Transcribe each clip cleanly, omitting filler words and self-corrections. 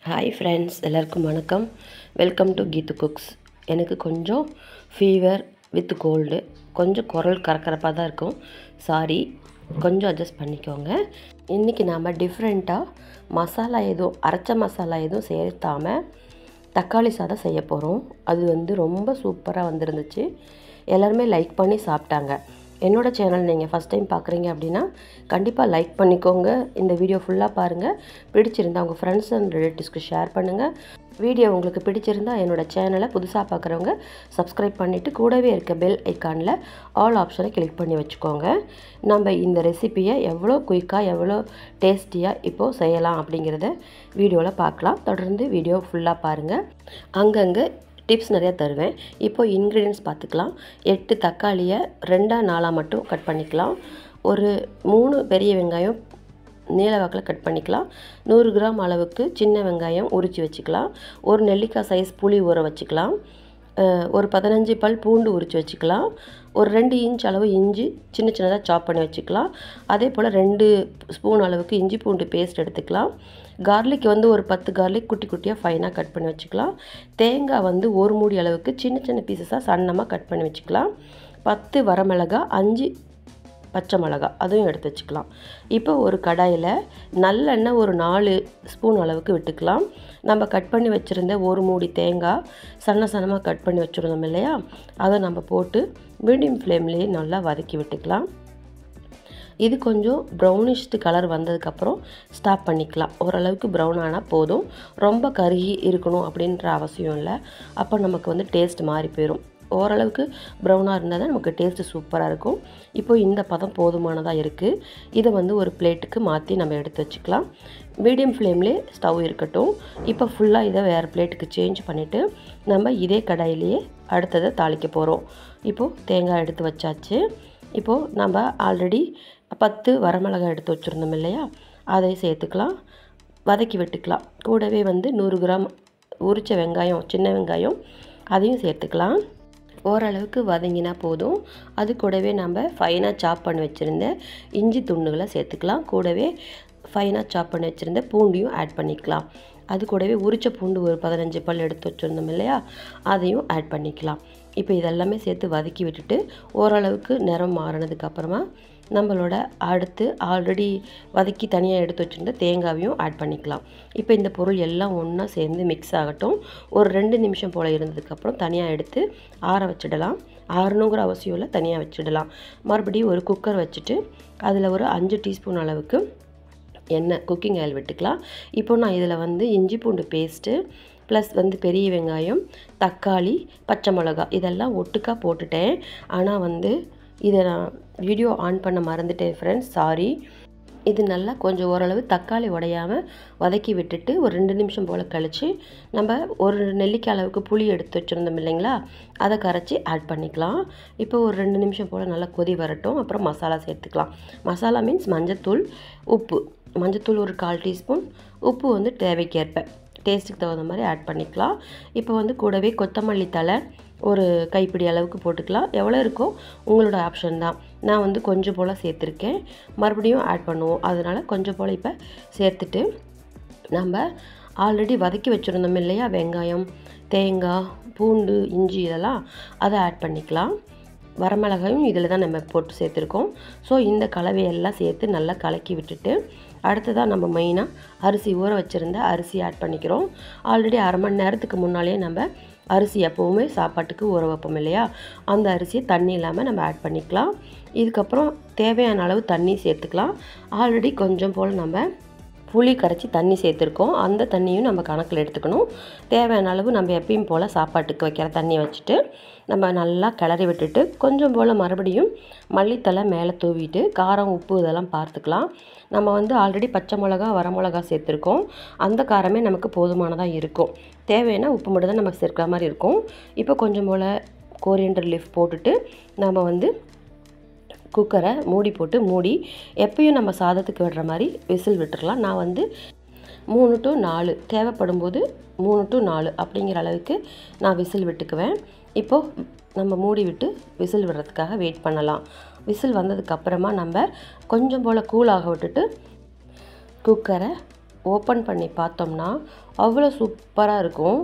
Hi friends, எல்லாருக்கும் வணக்கம். Welcome to Keethu cooks. எனக்கு கொஞ்சம் ஃபீவர் வித் கோல்டு, கொஞ்சம் குரல் கரக்கரப்பாக தான் இருக்கும். சாரி, கொஞ்சம் அட்ஜஸ்ட் பண்ணிக்கோங்க. இன்றைக்கி நாம் டிஃப்ரெண்ட்டாக மசாலா எதுவும் அரைச்ச மசாலா எதுவும் சேர்த்தாமல் தக்காளி சாதம் செய்ய போகிறோம். அது ரொம்ப சூப்பராக வந்துருந்துச்சு. எல்லாருமே லைக் பண்ணி சாப்பிட்டாங்க. என்னோடய சேனல் நீங்கள் ஃபஸ்ட் டைம் பார்க்குறீங்க அப்படின்னா கண்டிப்பாக லைக் பண்ணிக்கோங்க. இந்த வீடியோ ஃபுல்லாக பாருங்கள். பிடிச்சிருந்தால் உங்கள் ஃப்ரெண்ட்ஸ் அண்ட் ரிலேட்டிவ்ஸ்க்கு ஷேர் பண்ணுங்கள். வீடியோ உங்களுக்கு பிடிச்சிருந்தால் என்னோடய சேனலை புதுசாக பார்க்குறவங்க சப்ஸ்கிரைப் பண்ணிவிட்டு கூடவே இருக்க பெல் ஐக்கானில் ஆல் ஆப்ஷனை கிளிக் பண்ணி வச்சுக்கோங்க. நம்ம இந்த ரெசிப்பியை எவ்வளோ குயிக்காக எவ்வளோ டேஸ்டியாக இப்போது செய்யலாம் அப்படிங்கிறத வீடியோவில் பார்க்கலாம். தொடர்ந்து வீடியோ ஃபுல்லாக பாருங்கள். அங்கங்கே டிப்ஸ் நிறையா தருவேன். இப்போது இன்க்ரீடியன்ஸ் பார்த்துக்கலாம். 8 தக்காளியை 2-4 மட்டும் கட் பண்ணிக்கலாம். ஒரு 3 பெரிய வெங்காயம் நீல வாக்கில் கட் பண்ணிக்கலாம். 100 கிராம் அளவுக்கு சின்ன வெங்காயம் உரித்து வச்சுக்கலாம். ஒரு நெல்லிக்காய் சைஸ் புளி ஊற வச்சுக்கலாம். ஒரு 15 பல் பூண்டு உரித்து வச்சுக்கலாம். ஒரு 2 இன்ச் அளவு இஞ்சி சின்ன சின்னதாக சாப் பண்ணி வச்சுக்கலாம். அதே போல் 2 ஸ்பூன் அளவுக்கு இஞ்சி பூண்டு பேஸ்ட் எடுத்துக்கலாம். கார்லிக் ஒரு 10 கார்லிக் குட்டி குட்டியாக ஃபைனாக கட் பண்ணி வச்சுக்கலாம். தேங்காய் ஒரு மூடி அளவுக்கு சின்ன சின்ன பீசஸாக சன்னமாக கட் பண்ணி வச்சுக்கலாம். 10 வரமிளகா, 5 பச்சை மிளகா அதுவும் எடுத்து வச்சுக்கலாம். இப்போ ஒரு கடாயில் நல்லெண்ணெய் ஒரு 4 ஸ்பூன் அளவுக்கு விட்டுக்கலாம். நம்ம கட் பண்ணி வச்சுருந்த ஒரு மூடி தேங்காய் சன்னமாக கட் பண்ணி வச்சுருந்தோம் இல்லையா, அதை நம்ம போட்டு மீடியம் ஃப்ளேம்லேயே நல்லா வதக்கி விட்டுக்கலாம். இது கொஞ்சம் ப்ரௌனிஷ் கலர் வந்ததுக்கப்புறம் ஸ்டாப் பண்ணிக்கலாம். ஓரளவுக்கு ப்ரௌன் ஆனால் போதும். ரொம்ப கருகி இருக்கணும் அப்படின்ற அவசியம் இல்லை. அப்போ நமக்கு டேஸ்ட் மாறி போயிடும். ஓரளவுக்கு ப்ரௌனாக இருந்தால் தான் நமக்கு டேஸ்ட்டு சூப்பராக இருக்கும். இப்போ இந்த பதம் போதுமானதாக இருக்குது. இதை ஒரு பிளேட்டுக்கு மாற்றி நம்ம எடுத்து வச்சுக்கலாம். மீடியம் ஃப்ளேம்லேயே ஸ்டவ் இருக்கட்டும். இப்போ ஃபுல்லாக இதை வேறு பிளேட்டுக்கு சேஞ்ச் பண்ணிவிட்டு நம்ம இதே கடாயிலேயே அடுத்ததை தாளிக்க போகிறோம். இப்போது தேங்காய் எடுத்து வச்சாச்சு. இப்போது நம்ம ஆல்ரெடி 10 வரமிளகாய் எடுத்து வச்சுருந்தோம் இல்லையா, அதை சேர்த்துக்கலாம். வதக்கி விட்டுக்கலாம். கூடவே 100 கிராம் உரித்த வெங்காயம், சின்ன வெங்காயம் அதையும் சேர்த்துக்கலாம். ஓரளவுக்கு வதங்கினா போதும். அது கூடவே நம்ம ஃபைனாக சாப் பண்ணி வச்சுருந்த இஞ்சி துண்டுகளை சேர்த்துக்கலாம். கூடவே ஃபைனாக சாப் பண்ணி வச்சுருந்த பூண்டையும் ஆட் பண்ணிக்கலாம். அது கூடவே உரித்த பூண்டு ஒரு 15 பல் எடுத்து வச்சுருந்தோம் இல்லையா, அதையும் ஆட் பண்ணிக்கலாம். இப்போ இதெல்லாமே சேர்த்து வதக்கி விட்டுட்டு ஓரளவுக்கு நிறம் மாறினதுக்கப்புறமா நம்மளோட அடுத்து ஆல்ரெடி வதக்கி தனியாக எடுத்து வச்சுருந்த தேங்காவையும் ஆட் பண்ணிக்கலாம். இப்போ இந்த பொருள் எல்லாம் ஒன்றா சேர்ந்து மிக்ஸ் ஆகட்டும். ஒரு 2 நிமிஷம் போல் இருந்ததுக்கப்புறம் தனியாக எடுத்து ஆற வச்சிடலாம். ஆறணுங்கிற அவசியம் இல்லை, தனியாக வச்சிடலாம். மறுபடியும் ஒரு குக்கர் வச்சுட்டு அதில் ஒரு 5 டீஸ்பூன் அளவுக்கு எண்ணெய் குக்கிங் ஆயில் விட்டுக்கலாம். இப்போ நான் இதில் இஞ்சி பூண்டு பேஸ்ட்டு ப்ளஸ் பெரிய வெங்காயம், தக்காளி, பச்சை மிளகா இதெல்லாம் ஒட்டுக்காக போட்டுட்டேன். ஆனால் இதை நான் வீடியோ ஆன் பண்ண மறந்துட்டேன் ஃப்ரெண்ட்ஸ், சாரி. இது நல்லா கொஞ்சம் ஓரளவு தக்காளி உடையாமல் வதக்கி விட்டுட்டு ஒரு 2 நிமிஷம் போல் கழித்து நம்ம ஒரு நெல்லிக்காய் அளவுக்கு புளி எடுத்து வச்சுருந்தோம் இல்லைங்களா, அதை கரைச்சி ஆட் பண்ணிக்கலாம். இப்போ ஒரு 2 நிமிஷம் போல் நல்லா கொதி வரட்டும். அப்புறம் மசாலா சேர்த்துக்கலாம். மசாலா மீன்ஸ் மஞ்சத்தூள், உப்பு. மஞ்சத்தூள் ஒரு 1/4 டீஸ்பூன், உப்பு தேவைக்கேற்ப டேஸ்ட்டுக்கு தகுந்த மாதிரி ஆட் பண்ணிக்கலாம். இப்போ கூடவே கொத்தமல்லி தழை ஒரு கைப்பிடி அளவுக்கு போட்டுக்கலாம். எவ்வளோ இருக்கோ உங்களோட ஆப்ஷன் தான். நான் கொஞ்சம் போல் சேர்த்துருக்கேன். மறுபடியும் ஆட் பண்ணுவோம். அதனால் கொஞ்சம் போல் இப்போ சேர்த்துட்டு நம்ம ஆல்ரெடி வதக்கி வச்சுருந்தோம் இல்லையா, வெங்காயம், தேங்காய், பூண்டு, இஞ்சி இதெல்லாம் அதை ஆட் பண்ணிக்கலாம். வரமிளகாயும் இதில் தான் நம்ம போட்டு சேர்த்துருக்கோம். ஸோ இந்த கலவையெல்லாம் சேர்த்து நல்லா கலக்கி விட்டுட்டு அடுத்ததாக நம்ம மெயினாக அரிசி ஊற வச்சுருந்த அரிசி ஆட் பண்ணிக்கிறோம். ஆல்ரெடி அரை மணி நேரத்துக்கு முன்னாலே நம்ம அரிசி எப்போவுமே சாப்பாட்டுக்கு ஊற வைப்போம் இல்லையா, அந்த அரிசியை தண்ணி இல்லாமல் நம்ம ஆட் பண்ணிக்கலாம். இதுக்கப்புறம் தேவையான அளவு தண்ணி சேர்த்துக்கலாம். ஆல்ரெடி கொஞ்சம் போல் நம்ம புளி கரைச்சி தண்ணி சேர்த்துருக்கோம். அந்த தண்ணியும் நம்ம கணக்கில் எடுத்துக்கணும். தேவையான அளவு நம்ம எப்பயும் போல் சாப்பாட்டுக்கு வைக்கிற தண்ணியை வச்சுட்டு நம்ம நல்லா கிளறி விட்டுட்டு கொஞ்சம் போல் மறுபடியும் மல்லித்தலை மேலே தூவிட்டு காரம், உப்பு இதெல்லாம் பார்த்துக்கலாம். நம்ம ஆல்ரெடி பச்சை மிளகா, வரமிளகா சேர்த்துருக்கோம். அந்த காரமே நமக்கு போதுமானதாக இருக்கும். தேவைன்னா உப்பு மட்டும் தான் நம்ம சேர்க்குற மாதிரி இருக்கும். இப்போ கொஞ்சம் போல் கோரியண்டர் லீஃப் போட்டுட்டு நம்ம குக்கரை மூடி எப்பயும் நம்ம சாதத்துக்கு விடுற மாதிரி விசில் விட்டுறலாம். நான் 3 to 4 தேவைப்படும் போது 3 to 4 அப்படிங்கிற அளவுக்கு நான் விசில் விட்டுக்குவேன். இப்போது நம்ம மூடி விட்டு விசில் விடுறதுக்காக வெயிட் பண்ணலாம். விசில் வந்ததுக்கப்புறமா நம்ம கொஞ்சம் போல் கூலாக விட்டுட்டு குக்கரை ஓப்பன் பண்ணி பார்த்தோம்னா அவ்வளோ சூப்பராக இருக்கும்.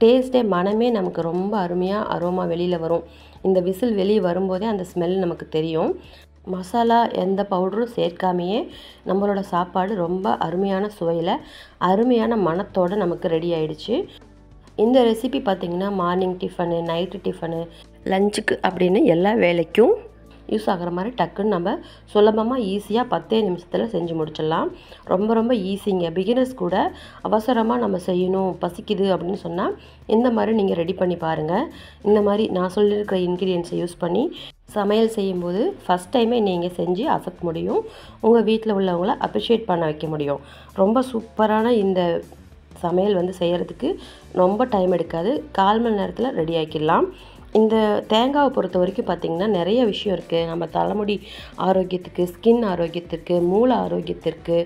டேஸ்ட்டே மனமே நமக்கு ரொம்ப அருமையாக அரோமா வெளியில் வரும். இந்த விசில் வெளியே வரும்போதே அந்த ஸ்மெல் நமக்கு தெரியும். மசாலா எந்த பவுடரும் சேர்க்காமையே நம்மளோட சாப்பாடு ரொம்ப அருமையான சுவையில் அருமையான மணத்தோடு நமக்கு ரெடி ஆயிடுச்சு. இந்த ரெசிபி பார்த்திங்கன்னா மார்னிங் டிஃபனு, நைட்டு டிஃபனு, லஞ்சுக்கு அப்படின்னு எல்லா வேலைக்கும் யூஸ் ஆகிற மாதிரி டக்குன்னு நம்ம சுலபமாக ஈஸியாக 10 நிமிஷத்தில் செஞ்சு முடிச்சிடலாம். ரொம்ப ரொம்ப ஈஸிங்க. பிகினர்ஸ் கூட அவசரமாக நம்ம செய்யணும், பசிக்குது அப்படின்னு சொன்னால் இந்த மாதிரி நீங்கள் ரெடி பண்ணி பாருங்கள். இந்த மாதிரி நான் சொல்லியிருக்கிற இன்க்ரீடியன்ஸை யூஸ் பண்ணி சமையல் செய்யும்போது ஃபஸ்ட் டைமே நீங்கள் செஞ்சு அசத்த முடியும். உங்கள் வீட்டில் உள்ளவங்கள அப்ரிஷியேட் பண்ண வைக்க முடியும். ரொம்ப சூப்பரான இந்த சமையல் செய்கிறதுக்கு ரொம்ப டைம் எடுக்காது. 1/4 மணி நேரத்தில் ரெடி ஆக்கிடலாம். இந்த தேங்காவை பொறுத்த வரைக்கும் பார்த்திங்கன்னா நிறைய விஷயம் இருக்குது. நம்ம தலைமுடி ஆரோக்கியத்துக்கு, ஸ்கின் ஆரோக்கியத்திற்கு, மூளை ஆரோக்கியத்திற்கு,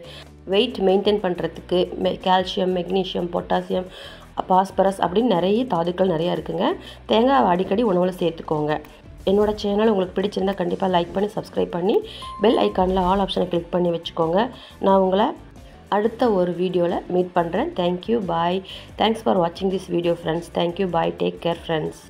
வெயிட் மெயின்டைன் பண்ணுறதுக்கு, கால்சியம், மெக்னீஷியம், பொட்டாசியம், பாஸ்பரஸ் அப்படின்னு நிறைய தாதுக்கள் நிறையா இருக்குங்க. தேங்காவை அடிக்கடி உணவில் சேர்த்துக்கோங்க. என்னோடய சேனல் உங்களுக்கு பிடிச்சிருந்தால் கண்டிப்பாக லைக் பண்ணி சப்ஸ்கிரைப் பண்ணி பெல் ஐக்கானில் ஆல் ஆப்ஷனை கிளிக் பண்ணி வச்சுக்கோங்க. நான் உங்களை அடுத்த ஒரு வீடியோவில் மீட் பண்ணுறேன். Thank you, bye. தேங்க்ஸ் ஃபார் வாட்சிங் this video friends. Thank you, bye. Take care friends.